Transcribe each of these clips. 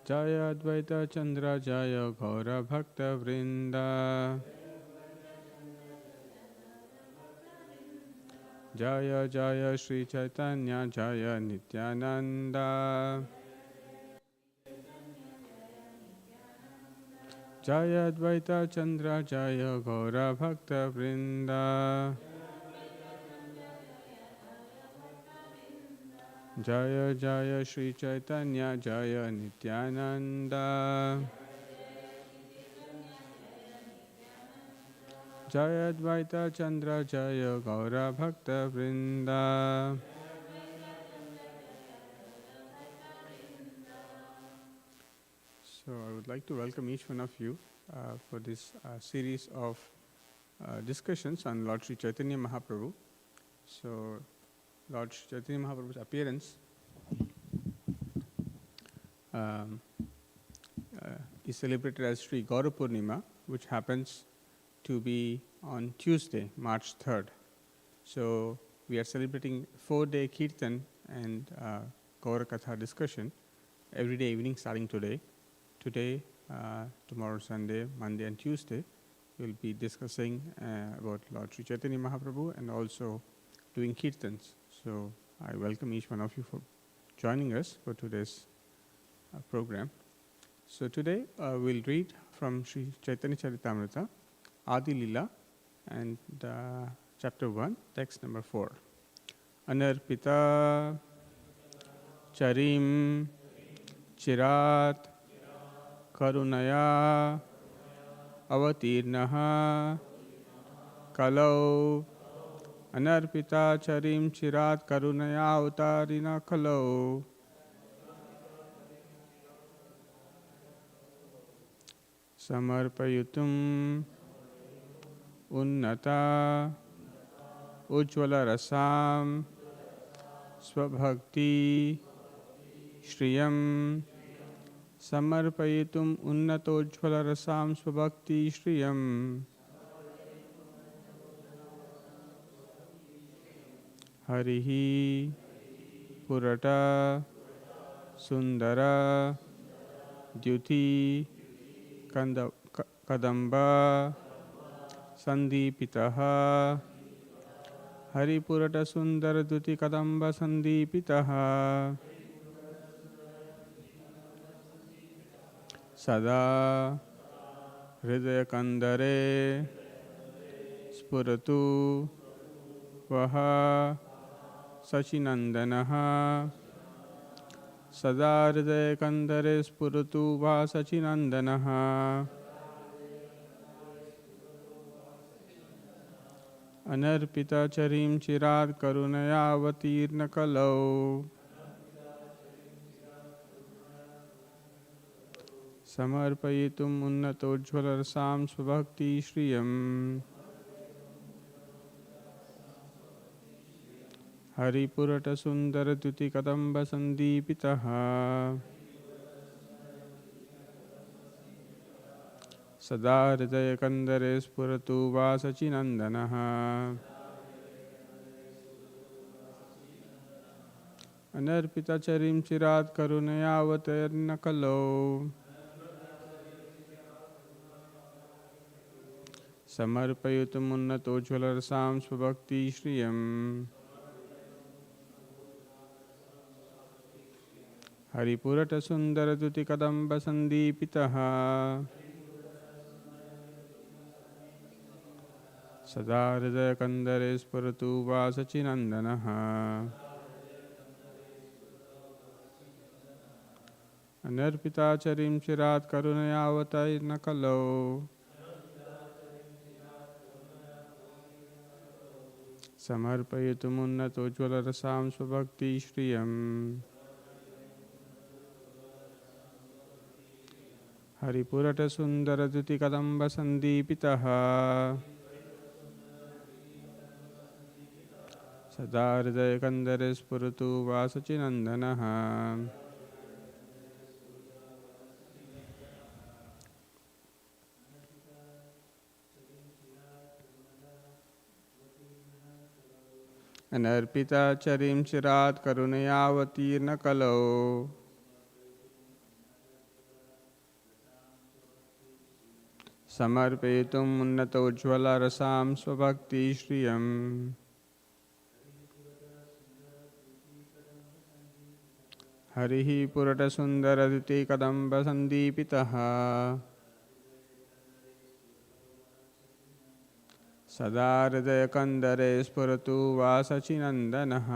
Jaya Advaita Chandra Jaya Gaura Bhakta Vrinda. Jaya Jaya Sri Chaitanya Jaya Nityananda. Jaya Advaita Chandra Jaya Gaura Bhakta Vrinda. Jaya Jaya Sri Chaitanya Jaya Nityananda. Jaya Advaita Chandra Jaya Gaura Bhakta Vrinda. So I would like to welcome each one of you for this series of discussions on Lord Sri Chaitanya Mahaprabhu. So Lord Sri Chaitanya Mahaprabhu's appearance is celebrated as Sri Gaura Purnima, which happens to be on Tuesday, March 3rd. So we are celebrating 4-day Kirtan and Gaura Katha discussion every day evening starting today. Today, tomorrow Sunday, Monday and Tuesday, we will be discussing about Lord Sri Chaitanya Mahaprabhu and also doing Kirtans. So I welcome each one of you for joining us for today's program. So today we'll read from Sri Chaitanya Charitamrita, Adi Lila, and chapter 1, text number 4. Anarpita Charim Chirat Karunaya Avatirnaha Kalau Anarpita Charim Chirat Karunaya Avatarina Kalau Samarpayutum Unnata Ujjvala Rasam Swabhakti Shriyam Samarpayitum Unnatojjvala Rasam Swabhakti Shriyam Harihi Purata Sundara Dyuti Kadamba Sandipitaha Haripurata Sundara Dyuti Kadamba Sandipitaha Sada Hridaya Kandare Spuratu Vaha Sachinandanaha Sada Hridaya Kandare Spuratu Vaha Sachinandanaha Anarpita Charim Chirat Karunaya Avatirna Kalau Samarpayitum Unnatojjvala Rasam Swabhakti Shriyam Haripurata Sundara Tuti Kadamba Sandipitaha Sada Hridaya Kandare Spuratu Vasachinandanaha Anarpita Charim Chirat Karunaya Avatirna Kalau Samarpayutum Unnatojjvala Rasam Swabhakti Shriyam Haripurata Sundara Tuti Kadamba Sandipitaha Sada Hridaya Kandare Spuratu Vasachinandanaha Anarpita Charim Chirat Karunaya Avatirna Kalau Samarpayitum Unnatojjvala Rasam Swabhakti Shriyam Haripurata Sundara Duti Kadamba Sandipitaha Sada Hridaya Kandare Spuratu Vasachinandanaha Anarpita Charim Chirat Karunaya Avatirna Kalau समर्पयितुम् उन्नतोज्ज्वलरसां स्वभक्तिश्रियम् हरिः पुरटसुन्दरद्युतिकदम्बसन्दीपितः सदा हृदयकन्दरे स्फुरतु वासचिनन्दनः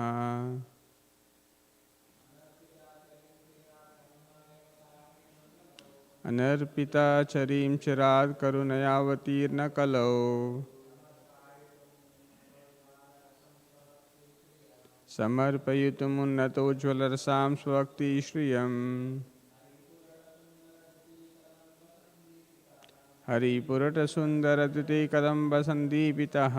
अनर्पिता चरीं चिरात् करुणयावतीर्णकलौ समर्पयितुमुन्नतोज्ज्वलरसां स्वभक्तिश्रियम् हरिपुरटसुन्दरद्युतिकदम्बसन्दीपितः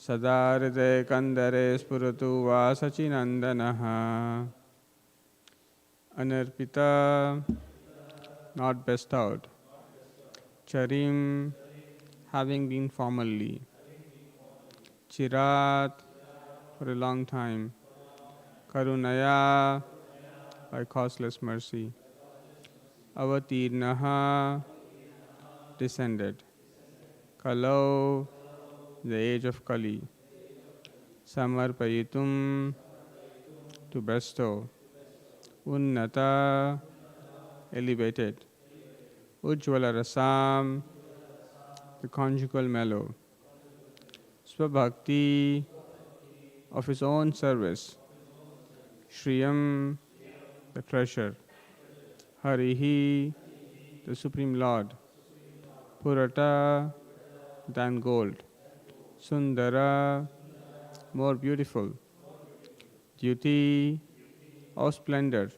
सदा हृदयकन्दरे स्फुरतु वासचिनन्दनः Anarpita, not bestowed. Charim, having been formerly. Chirat, for a long time. Karunaya, by causeless mercy. Avatirnaha, descended. Kalau, the age of Kali. Samarpayitum, to bestow. Unnata, elevated. Ujjvala rasam, the conjugal mellow. Swabhakti, of his own service. Shriyam, the treasure. Harihi, the Supreme Lord. Purata, than gold. Sundara, more beautiful. Duty, of splendor.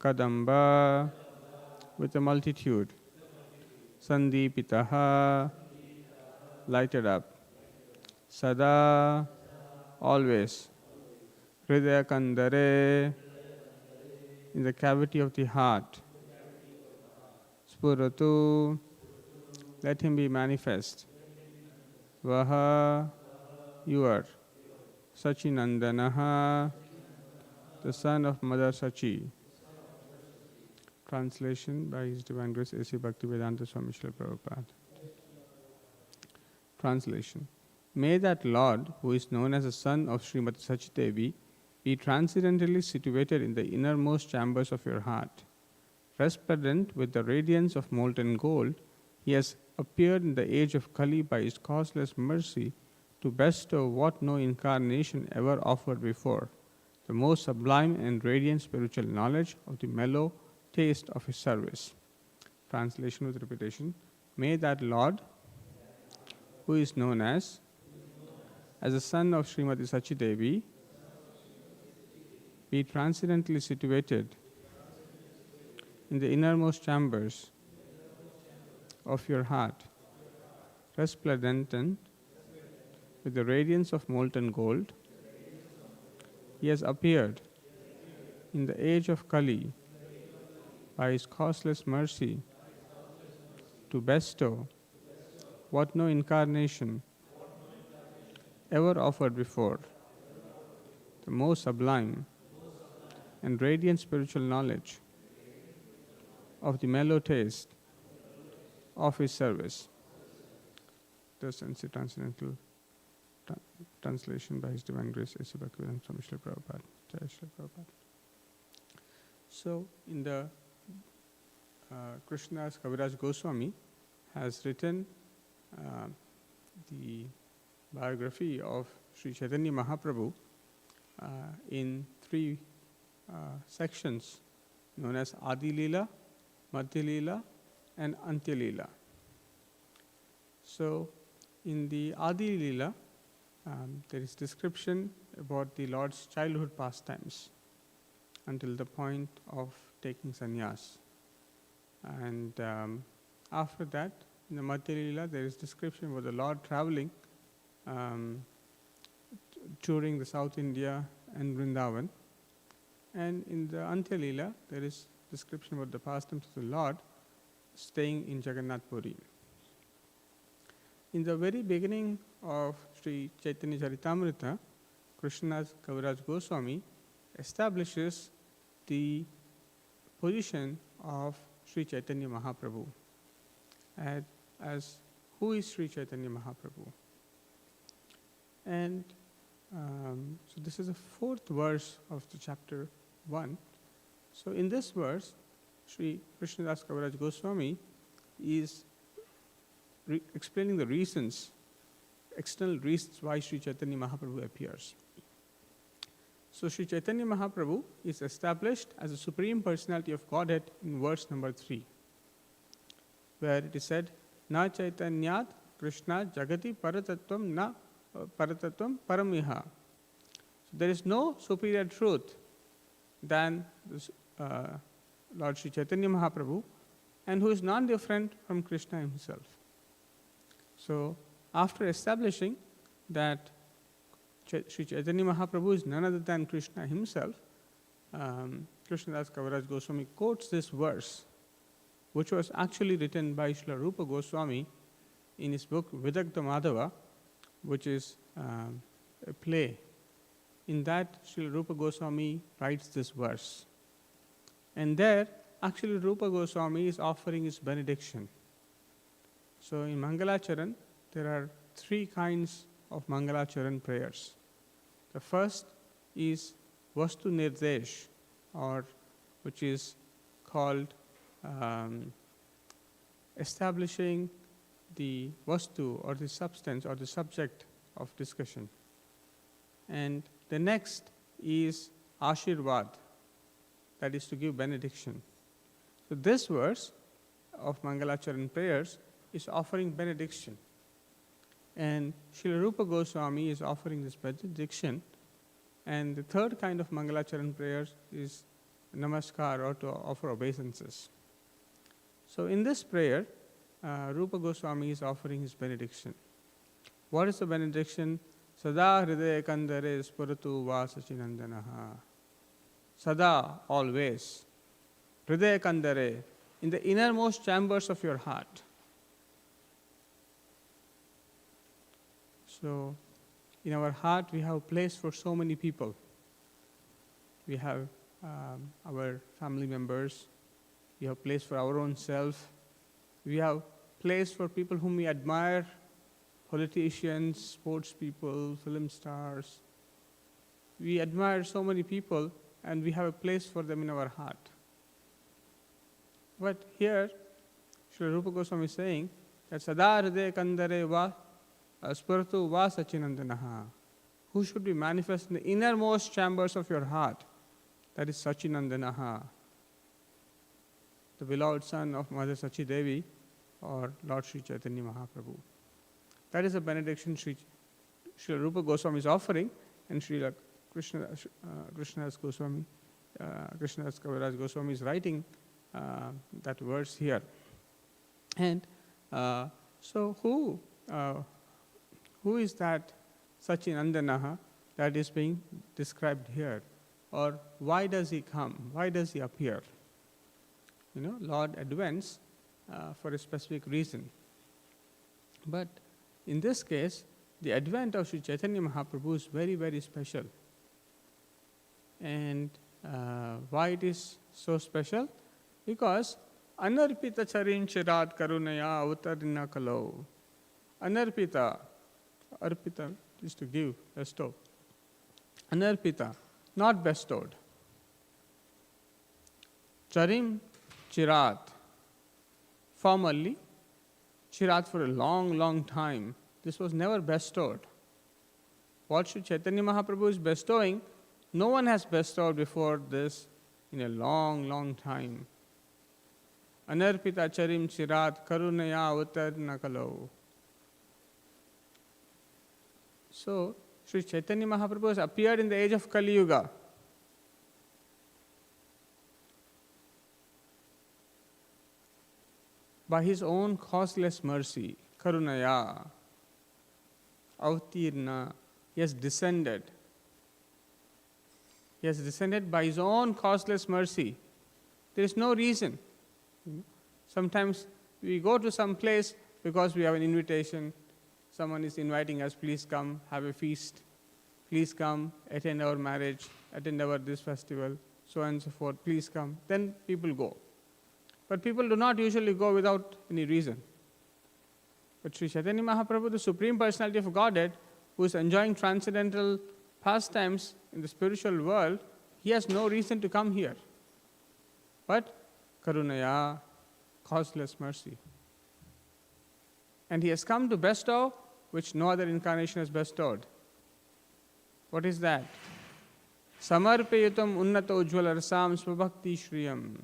Kadamba, with a multitude. Sandipitaha, lighted up. Sada, always. Hridaya Kandare, in the cavity of the heart. Spuratu, let him be manifest. Vaha, you are. Sachinandanaha, the son of Mother Sachi. Translation by His Divine Grace A.C. Bhaktivedanta Swami Srila Prabhupada. Translation. May that Lord, who is known as the son of Srimati Sachi Devi, be transcendently situated in the innermost chambers of your heart. Resplendent with the radiance of molten gold, he has appeared in the age of Kali by his causeless mercy to bestow what no incarnation ever offered before, the most sublime and radiant spiritual knowledge of the mellow taste of his service. Translation with repetition. May that Lord, who is known as the son of Srimati Sachi Devi, be transcendently situated in the innermost chambers of your heart, resplendent with the radiance of molten gold. He has appeared in the age of Kali by his causeless mercy to bestow what no incarnation ever offered before, the most sublime and radiant spiritual knowledge of the mellow taste of his service. Thus ends the transcendental translation by His Divine Grace A.C. Bhaktivedanta Swami Srila Prabhupada. Jai Srila Prabhupada. So, in the Krishna's Kaviraj Goswami has written the biography of Sri Chaitanya Mahaprabhu in three sections known as Adi Leela, Madhya Leela and Antya Leela. So, in the Adi Leela, there is description about the Lord's childhood pastimes until the point of taking sannyas. And after that, in the Madhya Leela, there is description about the Lord traveling touring the South India and Vrindavan. And in the Antya Leela, there is description about the pastimes of the Lord staying in Jagannath Puri. In the very beginning of Sri Chaitanya Charitamrita, Krishna's Kaviraj Goswami establishes the position of Sri Chaitanya Mahaprabhu. As who is Sri Chaitanya Mahaprabhu? And so this is the fourth verse of the chapter 1. So in this verse, Sri Krishnadas Kaviraj Goswami is explaining the reasons, external reasons why Sri Chaitanya Mahaprabhu appears. So Sri Chaitanya Mahaprabhu is established as a Supreme Personality of Godhead in verse number 3, where it is said, Na Chaitanyat Krishna Jagati Paratattvam Na Paratattvam Paramiha. So there is no superior truth than this, Lord Sri Chaitanya Mahaprabhu, and who is non-different from Krishna himself. So after establishing that Sri Chaitanya Mahaprabhu is none other than Krishna himself, Krishnadas Kaviraj Goswami quotes this verse, which was actually written by Srila Rupa Goswami in his book Vidagdha Madhava, which is a play. In that, Srila Rupa Goswami writes this verse. And there, actually Rupa Goswami is offering his benediction. So in Mangalacharan, there are 3 kinds of Mangalacharan prayers. The first is Vastu Nirdesh, or which is called establishing the Vastu or the substance or the subject of discussion. And the next is Ashirvad, that is to give benediction. So this verse of Mangalacharan prayers is offering benediction. And Srila Rupa Goswami is offering this benediction. And the third kind of Mangalacharan prayers is Namaskar, or to offer obeisances. So in this prayer, Rupa Goswami is offering his benediction. What is the benediction? Sada hridaya kandare spuratu vasachinandanaha. Sada, always. Hridaya kandare, in the innermost chambers of your heart. So, in our heart, we have a place for so many people. We have our family members. We have a place for our own self. We have place for people whom we admire, politicians, sports people, film stars. We admire so many people, and we have a place for them in our heart. But here, Srila Rupa Goswami is saying that Sada hridaya kandare va Spiratu va Sachinandanaha. Who should be manifest in the innermost chambers of your heart? That is Sachinandanaha, the beloved son of Mother Sachi Devi, or Lord Sri Chaitanya Mahaprabhu. That is a benediction Srila Rupa Goswami is offering, and Srila Krishnadas Goswami, Krishnadas Kaviraj Goswami is writing that verse here. And so who is that Sachinandanaha that is being described here? Or why does he come? Why does he appear? Lord advents for a specific reason. But in this case, the advent of Sri Chaitanya Mahaprabhu is very, very special. And why it is so special? Because Anarpita charim chirat karunaya avatarina kalau. Anarpita, arpita is to give, bestow. Anarpita, not bestowed. Charim chirat, formerly, chirat for a long, long time. This was never bestowed. What Sri Chaitanya Mahaprabhu is bestowing, no one has bestowed before this in a long, long time. Anarpita charim chirat karunaya avatarna kalau. So, Sri Chaitanya Mahaprabhu has appeared in the age of Kali Yuga. By his own causeless mercy, karunaya, avatirna, he has descended. He has descended by his own causeless mercy. There is no reason. Sometimes we go to some place because we have an invitation. Someone is inviting us, please come, have a feast. Please come, attend our marriage, attend our this festival. so on and so forth, please come, then people go. But people do not usually go without any reason. But Sri Chaitanya Mahaprabhu, the Supreme Personality of Godhead, who is enjoying transcendental pastimes in the spiritual world, he has no reason to come here. But Karunaya, causeless mercy. And he has come to bestow which no other incarnation has bestowed. What is that? Samarpayatam unnata ujjvala rasam svabhakti shriyam.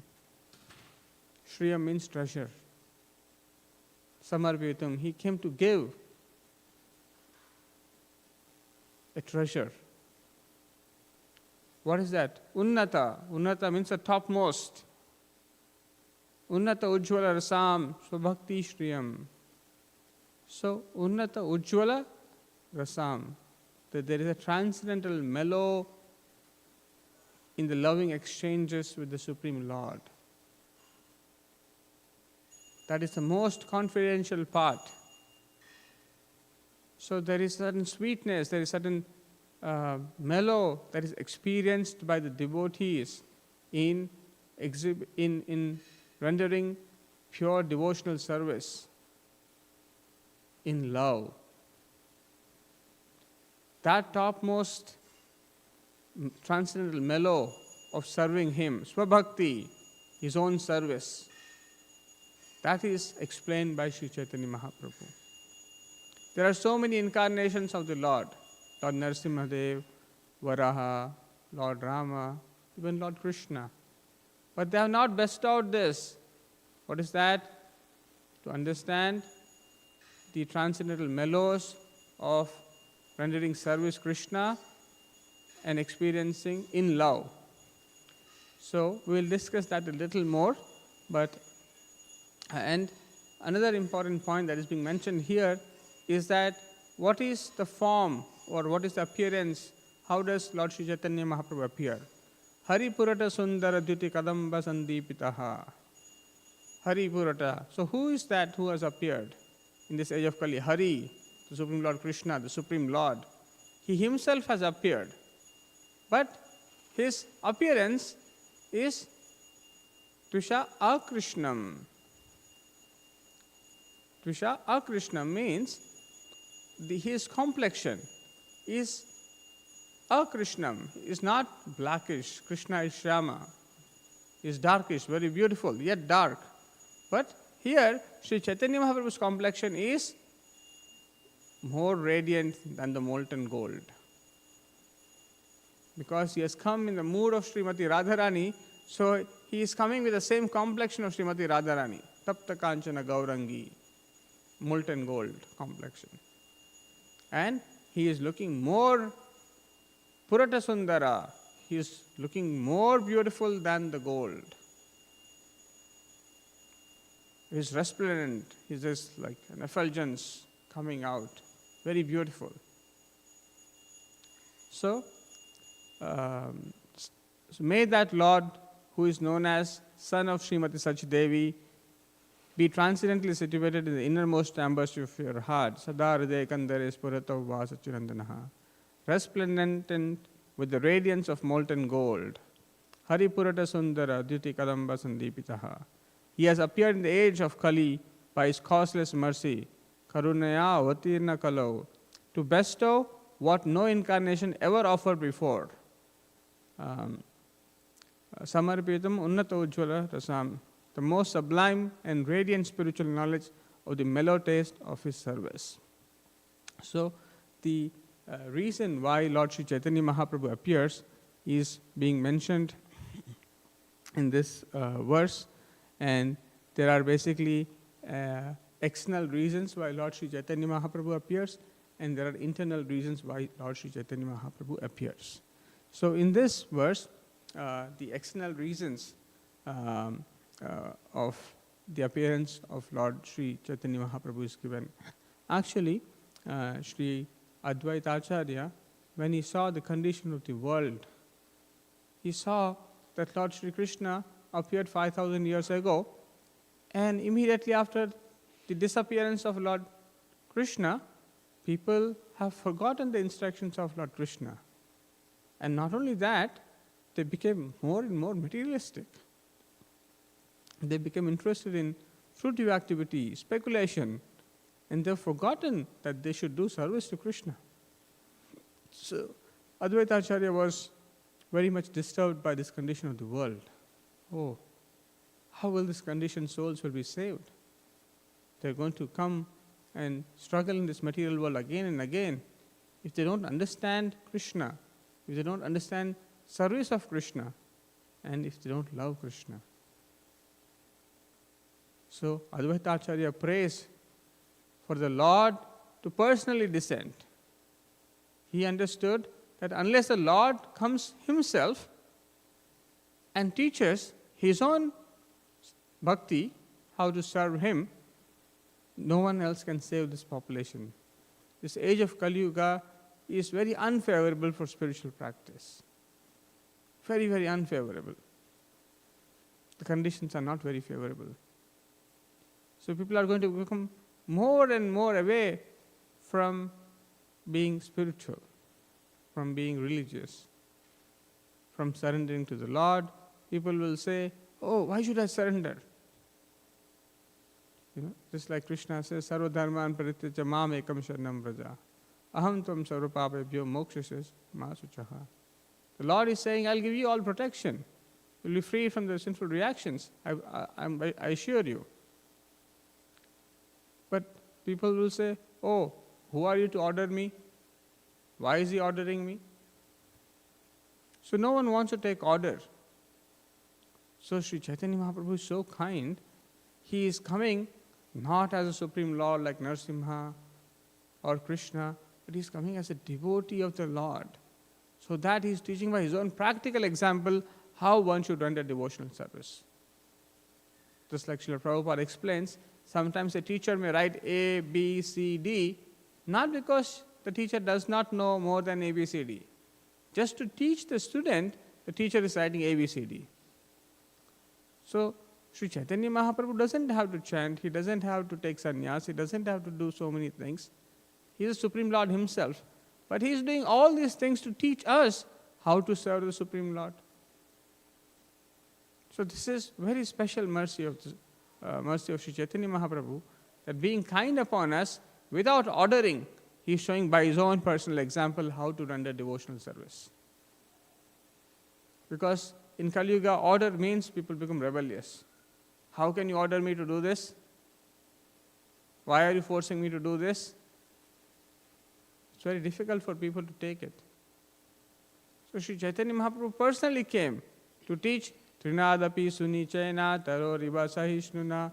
Shriyam means treasure. Samarpayatam, he came to give a treasure. What is that? Unnata. Unnata means the topmost. Unnata ujjvala rasam svabhakti shriyam. So, unnata ujjvala rasam. That there is a transcendental mellow in the loving exchanges with the Supreme Lord. That is the most confidential part. So there is certain sweetness, there is certain mellow that is experienced by the devotees in rendering pure devotional service in love. That topmost transcendental mellow of serving him, swabhakti, his own service, that is explained by Sri Chaitanya Mahaprabhu. There are so many incarnations of the Lord. Lord Narasimhadev, Varaha, Lord Rama, even Lord Krishna. But they have not bestowed this. What is that? To understand the transcendental mellows of rendering service Krishna and experiencing in love. So we will discuss that a little more. And another important point that is being mentioned here is that what is the form or what is the appearance? How does Lord Sri Chaitanya Mahaprabhu appear? Hari Purata Sundara Dhyuti Kadamba Sandipitaha. Hari Purata. So who is that who has appeared in this age of Kali? Hari, the Supreme Lord Krishna, the Supreme Lord. He himself has appeared. But his appearance is Tvisha Akrishnam. Tvisha Akrishnam means his complexion is Akrishnam, is not blackish. Krishna is Shyama, is darkish, very beautiful, yet dark. But here, Sri Chaitanya Mahaprabhu's complexion is more radiant than the molten gold. Because he has come in the mood of Srimati Radharani, so he is coming with the same complexion of Srimati Radharani. Tapta Kanchana Gaurangi, molten gold complexion. And he is looking more Purata Sundara, he is looking more beautiful than the gold. He is resplendent, he is just like an effulgence coming out, very beautiful. So may that Lord, who is known as son of Srimati Sachidevi, be transcendently situated in the innermost chambers of your heart. Sada hriday kandare spuratav vasa chirandanaha. Resplendent with the radiance of molten gold. Hari Purata Sundara Dhyuti Kadamba Sandipitaha. He has appeared in the age of Kali by his causeless mercy, Karunaya Avatirna Kalau, to bestow what no incarnation ever offered before. Samarpitam Unnata Ujjvala Rasam, the most sublime and radiant spiritual knowledge of the mellow taste of his service. So, the reason why Lord Sri Chaitanya Mahaprabhu appears is being mentioned in this verse, and there are basically external reasons why Lord Sri Chaitanya Mahaprabhu appears, and there are internal reasons why Lord Sri Chaitanya Mahaprabhu appears. So in this verse, the external reasons of the appearance of Lord Sri Chaitanya Mahaprabhu is given. Actually, Sri Advaita Acharya, when he saw the condition of the world, he saw that Lord Sri Krishna appeared 5,000 years ago, and immediately after the disappearance of Lord Krishna, people have forgotten the instructions of Lord Krishna. And not only that, they became more and more materialistic. They became interested in fruitive activity, speculation, and they've forgotten that they should do service to Krishna. So, Advaita Acharya was very much disturbed by this condition of the world. Oh, how will these conditioned souls will be saved? They're going to come and struggle in this material world again and again. If they don't understand Krishna, if they don't understand service of Krishna, and if they don't love Krishna. So Advaita Acharya prays for the Lord to personally descend. He understood that unless the Lord comes himself and teaches his own bhakti, how to serve him, no one else can save this population. This age of Kali Yuga is very unfavorable for spiritual practice. Very, very unfavorable. The conditions are not very favorable. So people are going to become more and more away from being spiritual, from being religious, from surrendering to the Lord. People will say, oh, why should I surrender? Just like Krishna says, Sarva dharman parityaja mam ekam sharanam vraja. Aham tvam sarva papebhyo mokshasya ma suchaha. The Lord is saying, I'll give you all protection. You'll be free from the sinful reactions. I assure you. But people will say, oh, who are you to order me? Why is he ordering me? So no one wants to take order. So Sri Chaitanya Mahaprabhu is so kind. He is coming not as a Supreme Lord like Narasimha or Krishna, but he is coming as a devotee of the Lord. So that he is teaching by his own practical example how one should render devotional service. Just like Srila Prabhupada explains, sometimes a teacher may write A, B, C, D, not because the teacher does not know more than A, B, C, D. Just to teach the student, the teacher is writing A, B, C, D. So, Sri Chaitanya Mahaprabhu doesn't have to chant, he doesn't have to take sannyas, he doesn't have to do so many things. He is the Supreme Lord himself. But he is doing all these things to teach us how to serve the Supreme Lord. So this is very special mercy of Sri Chaitanya Mahaprabhu, that being kind upon us without ordering, he is showing by his own personal example how to render devotional service. Because in Kali Yuga, order means people become rebellious. How can you order me to do this? Why are you forcing me to do this? It's very difficult for people to take it. So Sri Chaitanya Mahaprabhu personally came to teach Trinadapi Sunichena Taro Riba Sahishnuna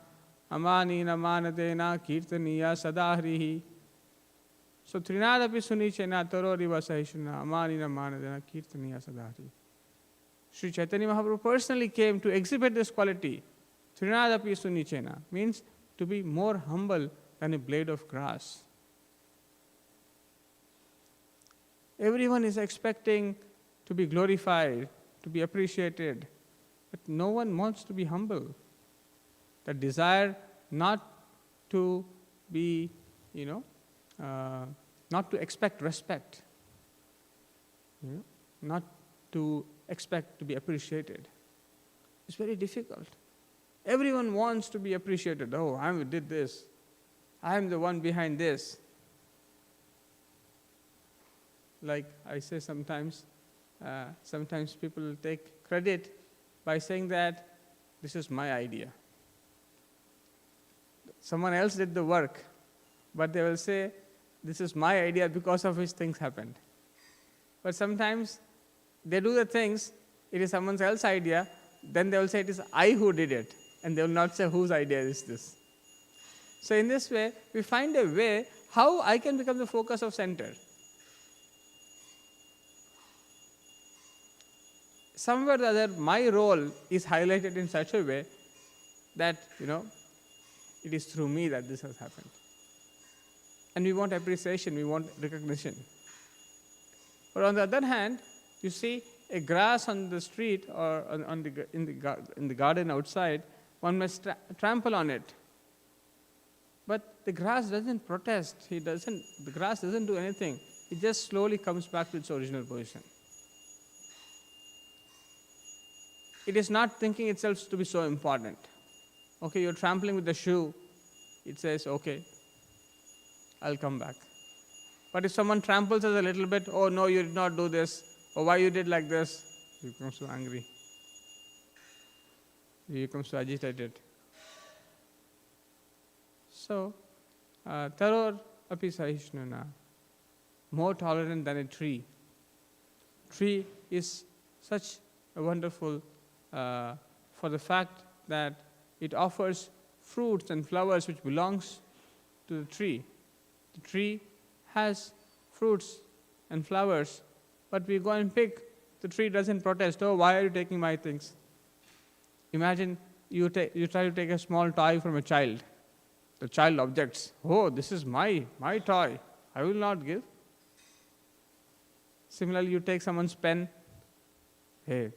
Amanina Manadena Kirtaniya Sadahrihi. So Trinadapi Sunichena Taro Riba Sahishnuna Amanina Manadena Kirtaniya Sadahrihi. Sri Chaitanya Mahaprabhu personally came to exhibit this quality. Trinadapi Sunichena means to be more humble than a blade of grass. Everyone is expecting to be glorified, to be appreciated, but no one wants to be humble. That desire not to be, not to expect respect, not to expect to be appreciated. It's very difficult. Everyone wants to be appreciated. Oh, I did this. I am the one behind this. Like I say sometimes people take credit by saying that this is my idea. Someone else did the work, but they will say, this is my idea because of which things happened. But sometimes they do the things, it is someone else's idea, then they will say it is I who did it, and they will not say whose idea is this. So in this way, we find a way how I can become the focus of center. Somewhere or other, my role is highlighted in such a way that, it is through me that this has happened. And we want appreciation, we want recognition. But on the other hand, you see a grass on the street or in the garden outside, one must trample on it. But the grass doesn't protest. The grass doesn't do anything. It just slowly comes back to its original position. it is not thinking itself to be so important. Okay, you're trampling with the shoe, it says, okay, I'll come back. But if someone tramples us a little bit, oh no, you did not do this, or why you did like this, you become so angry. You become so agitated. So, taror api sahishnuna, more tolerant than a tree. Tree is such a wonderful for the fact that it offers fruits and flowers which belongs to the tree. The tree has fruits and flowers, but we go and pick. The tree doesn't protest. Oh, why are you taking my things? Imagine you try to take a small toy from a child. The child objects. Oh, this is my toy. I will not give. Similarly, you take someone's pen. Hey,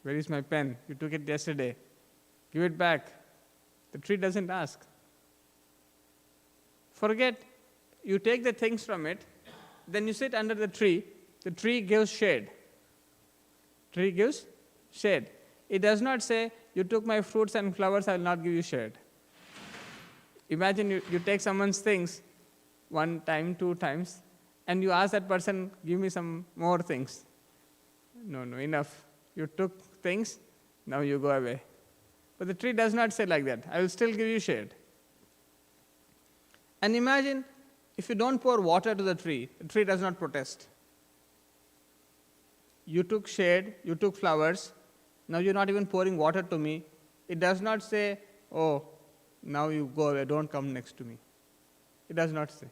where is my pen? You took it yesterday. Give it back. The tree doesn't ask. Forget, you take the things from it, then you sit under the tree gives shade. Tree gives shade. It does not say, you took my fruits and flowers, I will not give you shade. Imagine you take someone's things 1 time, 2 times, and you ask that person, give me some more things. No, enough. You took things, now you go away. But the tree does not say like that. I will still give you shade. And imagine if you don't pour water to the tree does not protest. You took shade, you took flowers, now you're not even pouring water to me. It does not say, oh, now you go away, don't come next to me. It does not say.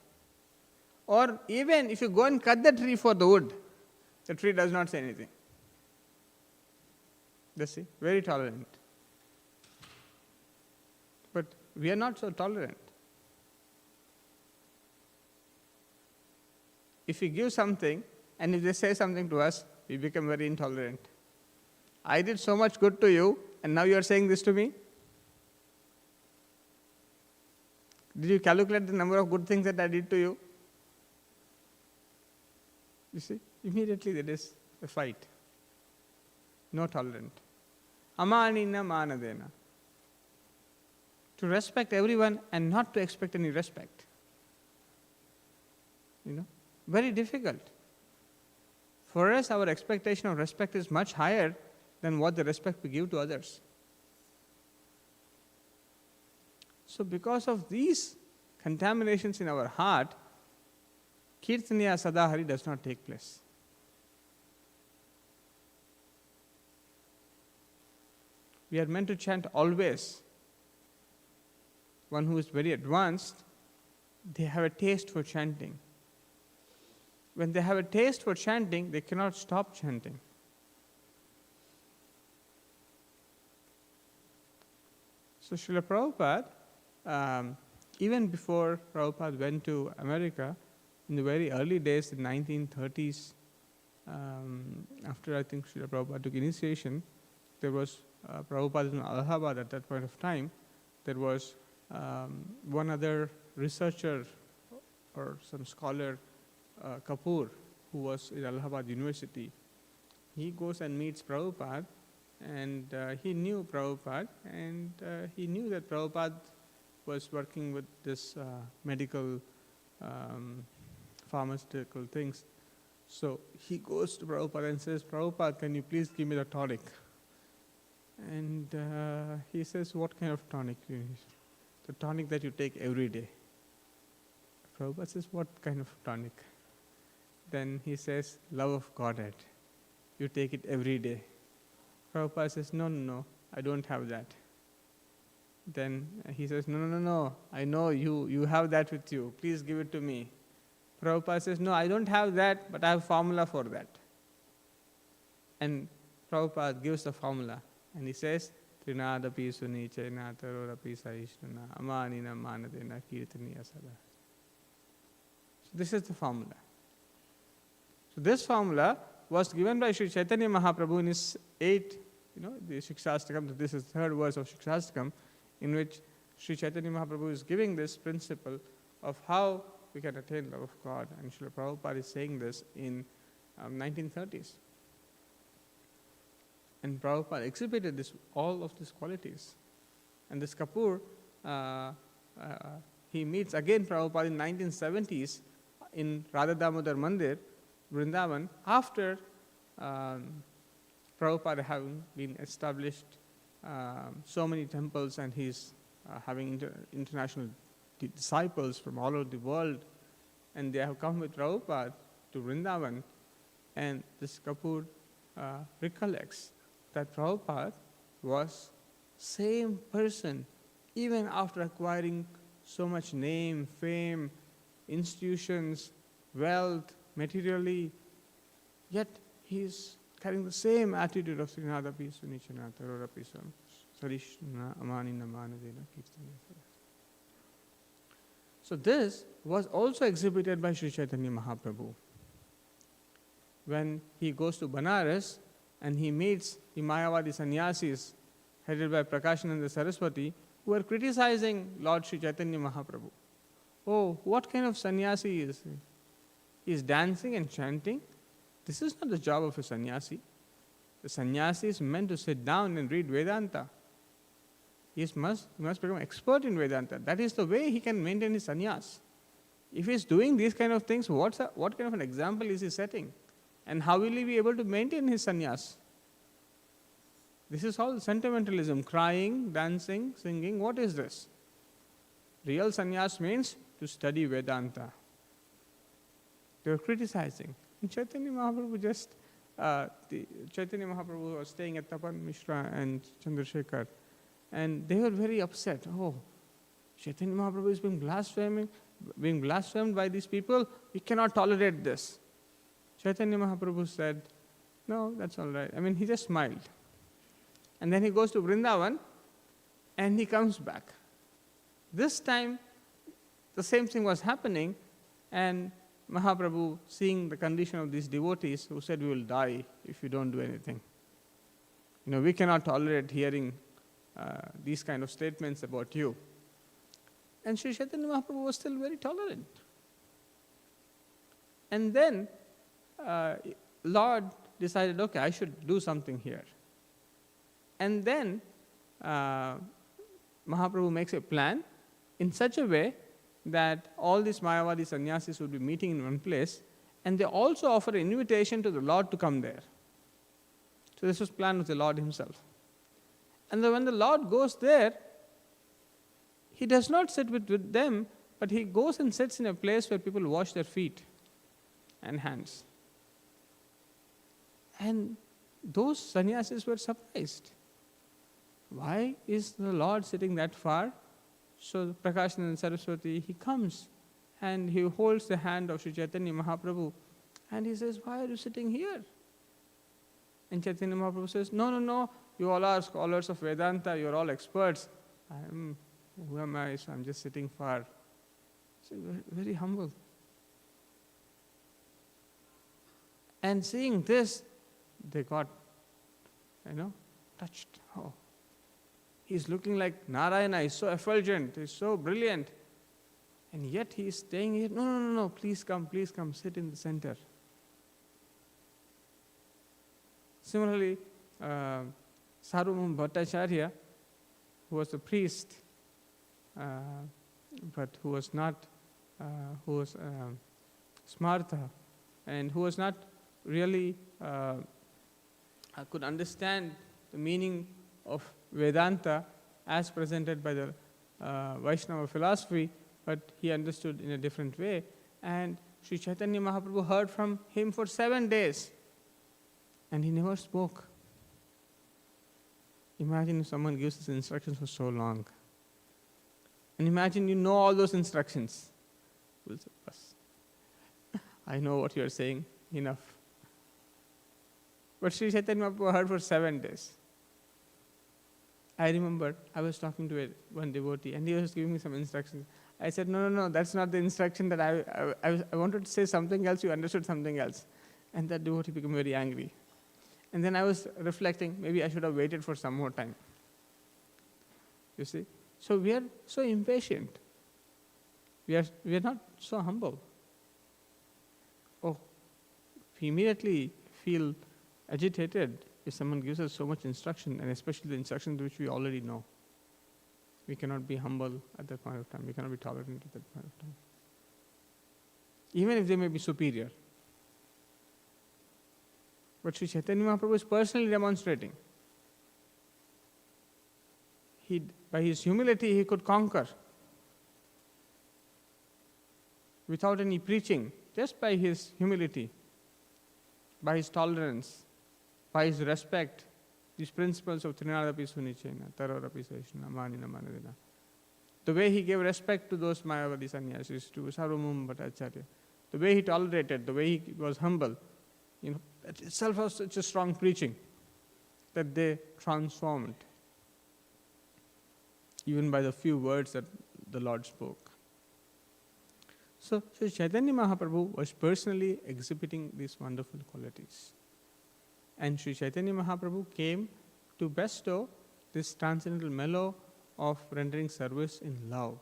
Or even if you go and cut the tree for the wood, the tree does not say anything. You see, very tolerant. But we are not so tolerant. If we give something, and if they say something to us, we become very intolerant. I did so much good to you, and now you are saying this to me? Did you calculate the number of good things that I did to you? You see, immediately there is a fight. No tolerant. Amanina manadena. To respect everyone and not to expect any respect. Very difficult. For us, our expectation of respect is much higher than what the respect we give to others. So because of these contaminations in our heart, Kirtaniya Sadahari does not take place. We are meant to chant always. One who is very advanced, they have a taste for chanting. When they have a taste for chanting, they cannot stop chanting. So Srila Prabhupada, even before Prabhupada went to America, in the very early days, in 1930s, after I think Srila Prabhupada took initiation, there was Prabhupada in Allahabad at that point of time. There was one other researcher or some scholar, Kapoor, who was in Allahabad University. He goes and meets Prabhupada, and he knew Prabhupada, and he knew that Prabhupada was working with this medical, pharmaceutical things. So he goes to Prabhupada and says, Prabhupada, can you please give me the tonic? And he says, what kind of tonic? The tonic that you take every day. Prabhupada says, what kind of tonic? Then he says, love of Godhead. You take it every day. Prabhupada says, no, I don't have that. Then he says, no, I know you have that with you. Please give it to me. Prabhupada says, no, I don't have that, but I have a formula for that. And Prabhupada gives the formula. And he says, Trinadapi suni chaina tarorapi sahishnuna amanina manadena kirtaniya sada. So this is the formula. So this formula was given by Sri Chaitanya Mahaprabhu in his 8, the Shikshastakam. This is the 3rd verse of Shikshastakam, in which Sri Chaitanya Mahaprabhu is giving this principle of how we can attain love of God. And Srila Prabhupada is saying this in 1930s. And Prabhupada exhibited all of these qualities. And this Kapoor, he meets again Prabhupada in 1970s in Radha Damodar Mandir, Vrindavan, after Prabhupada having been established so many temples, and he's having international disciples from all over the world, and they have come with Prabhupada to Vrindavan, and this Kapoor recollects that Prabhupada was same person even after acquiring so much name, fame, institutions, wealth, materially, yet he is carrying the same attitude of Srinada Pisu Nichana Tarora Pisam Sarishna Amanina Manadena Kirtana. So this was also exhibited by Sri Chaitanya Mahaprabhu. When he goes to Banaras and he meets the Mayavadi sannyasis headed by Prakashananda Saraswati, who are criticizing Lord Sri Chaitanya Mahaprabhu. Oh, what kind of sannyasi is he? He is dancing and chanting. This is not the job of a sannyasi. The sannyasi is meant to sit down and read Vedanta. He must become expert in Vedanta. That is the way he can maintain his sannyas. If he is doing these kind of things, what kind of an example is he setting? And how will he be able to maintain his sannyas? This is all sentimentalism, crying, dancing, singing. What is this? Real sannyas means to study Vedanta. They were criticizing. And Chaitanya Mahaprabhu Chaitanya Mahaprabhu was staying at Tapan Mishra and Chandrasekhar, and they were very upset. Oh, Chaitanya Mahaprabhu is being blasphemed by these people. We cannot tolerate this. Chaitanya Mahaprabhu said, no, that's all right. He just smiled. And then he goes to Vrindavan and he comes back. This time, the same thing was happening, and Mahaprabhu, seeing the condition of these devotees who said, we will die if you don't do anything. We cannot tolerate hearing these kind of statements about you. And Sri Chaitanya Mahaprabhu was still very tolerant. And then Lord decided, okay, I should do something here. And then Mahaprabhu makes a plan in such a way that all these Mayavadi sannyasis would be meeting in one place, and they also offer an invitation to the Lord to come there. So this was planned with the Lord himself. And then when the Lord goes there, he does not sit with them, but he goes and sits in a place where people wash their feet and hands. And those sannyasis were surprised. Why is the Lord sitting that far? So Prakashananda Saraswati, he comes and he holds the hand of Sri Chaitanya Mahaprabhu and he says, why are you sitting here? And Chaitanya Mahaprabhu says, no, you all are scholars of Vedanta, you are all experts. Who am I? So I'm just sitting far. So very humble. And seeing this, they got, touched. Oh, he's looking like Narayana, he's so effulgent, he's so brilliant. And yet he is staying here. No, please come, sit in the center. Similarly, Sarvabhauma Bhattacharya, who was a priest, but who was smarta, and who was not really could understand the meaning of Vedanta as presented by the Vaishnava philosophy, but he understood in a different way. And Sri Chaitanya Mahaprabhu heard from him for 7 days, and he never spoke. Imagine if someone gives us instructions for so long. And imagine all those instructions. I know what you are saying, enough. But Sri Chaitanya Mahaprabhu heard for 7 days. I remember I was talking to one devotee and he was giving me some instructions. I said, no, that's not the instruction that I wanted to say something else, you understood something else. And that devotee became very angry. And then I was reflecting, maybe I should have waited for some more time. You see? So we are so impatient. We are not so humble. Oh, we immediately feel agitated if someone gives us so much instruction, and especially the instructions which we already know, we cannot be humble at that point of time. We cannot be tolerant at that point of time. Even if they may be superior. But Sri Chaitanya Mahaprabhu is personally demonstrating. By his humility, he could conquer. Without any preaching, just by his humility, by his tolerance, by his respect, these principles of Trinadapi Sunichena, Tarorapi Saishna, Manina Manadina. The way he gave respect to those Mayavadi sannyasis, to Sarvabhauma Bhattacharya, the way he tolerated, the way he was humble, that itself was such a strong preaching that they transformed, even by the few words that the Lord spoke. So Chaitanya Mahaprabhu was personally exhibiting these wonderful qualities. And Sri Chaitanya Mahaprabhu came to bestow this transcendental mellow of rendering service in love.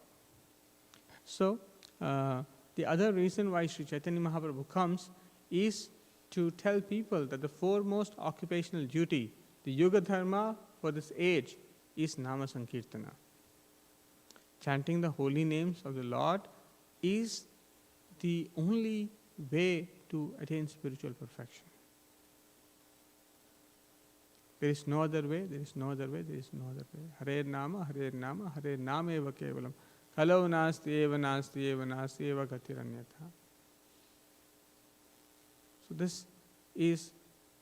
So, the other reason why Sri Chaitanya Mahaprabhu comes is to tell people that the foremost occupational duty, the Yuga Dharma for this age, is Nama Sankirtana. Chanting the holy names of the Lord is the only way to attain spiritual perfection. There is no other way, there is no other way, there is no other way. Hare Nama, Hare Nama, Hare Nama eva kevalam. Kalau nasti eva nasti eva nasti eva gatiranyatha. So this is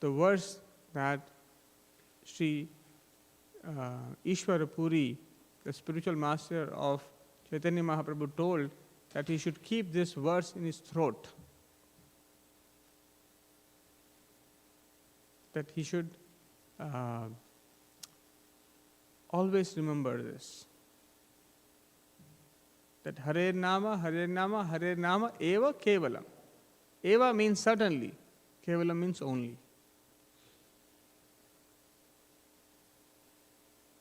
the verse that Sri Ishwara Puri, the spiritual master of Chaitanya Mahaprabhu, told that he should keep this verse in his throat. That he should always remember this. That Hare Nama, Hare Nama, Hare Nama, Eva Kevalam. Eva means certainly, Kevalam means only.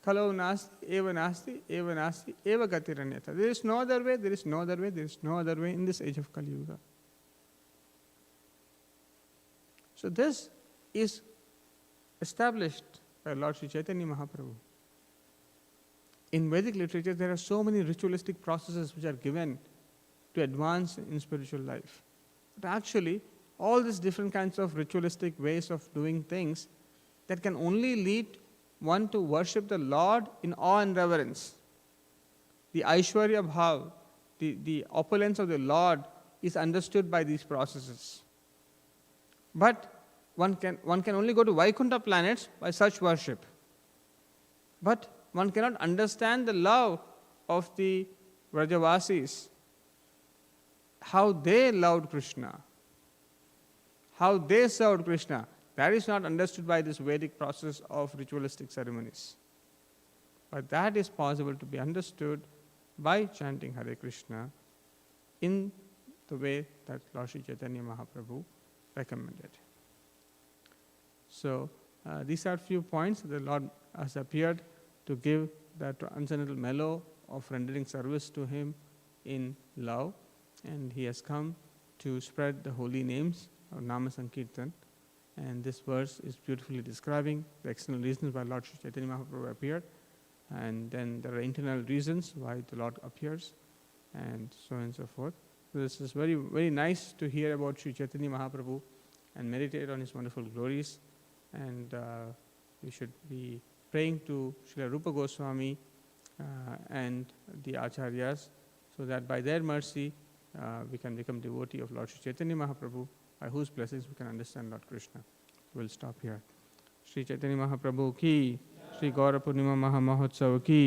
Kalau nasti, eva nasti, eva nasti, eva gatiranyatha. There is no other way, there is no other way, there is no other way in this age of Kali Yuga. So this is established by Lord Sri Chaitanya Mahaprabhu. In Vedic literature, there are so many ritualistic processes which are given to advance in spiritual life. But actually, all these different kinds of ritualistic ways of doing things that can only lead one to worship the Lord in awe and reverence. The Aishwarya Bhav, the opulence of the Lord is understood by these processes. But one can only go to Vaikuntha planets by such worship. But one cannot understand the love of the Vrajavasis, how they loved Krishna, how they served Krishna. That is not understood by this Vedic process of ritualistic ceremonies. But that is possible to be understood by chanting Hare Krishna in the way that Lord Sri Chaitanya Mahaprabhu recommended. So, these are few points the Lord has appeared to give that transcendental mellow of rendering service to Him in love, and He has come to spread the holy names of Nama Sankirtan. And this verse is beautifully describing the external reasons why Lord Sri Chaitanya Mahaprabhu appeared, and then there are internal reasons why the Lord appears, and so on and so forth. So this is very, very nice to hear about Sri Chaitanya Mahaprabhu and meditate on His wonderful glories. And we should be praying to Srila Rupa Goswami and the Acharyas, so that by their mercy we can become devotee of Lord Sri Chaitanya Mahaprabhu, by whose blessings we can understand Lord Krishna. We'll stop here. Sri Chaitanya Mahaprabhu ki, Sri Gaura Purnima Maha Mahotsav ki.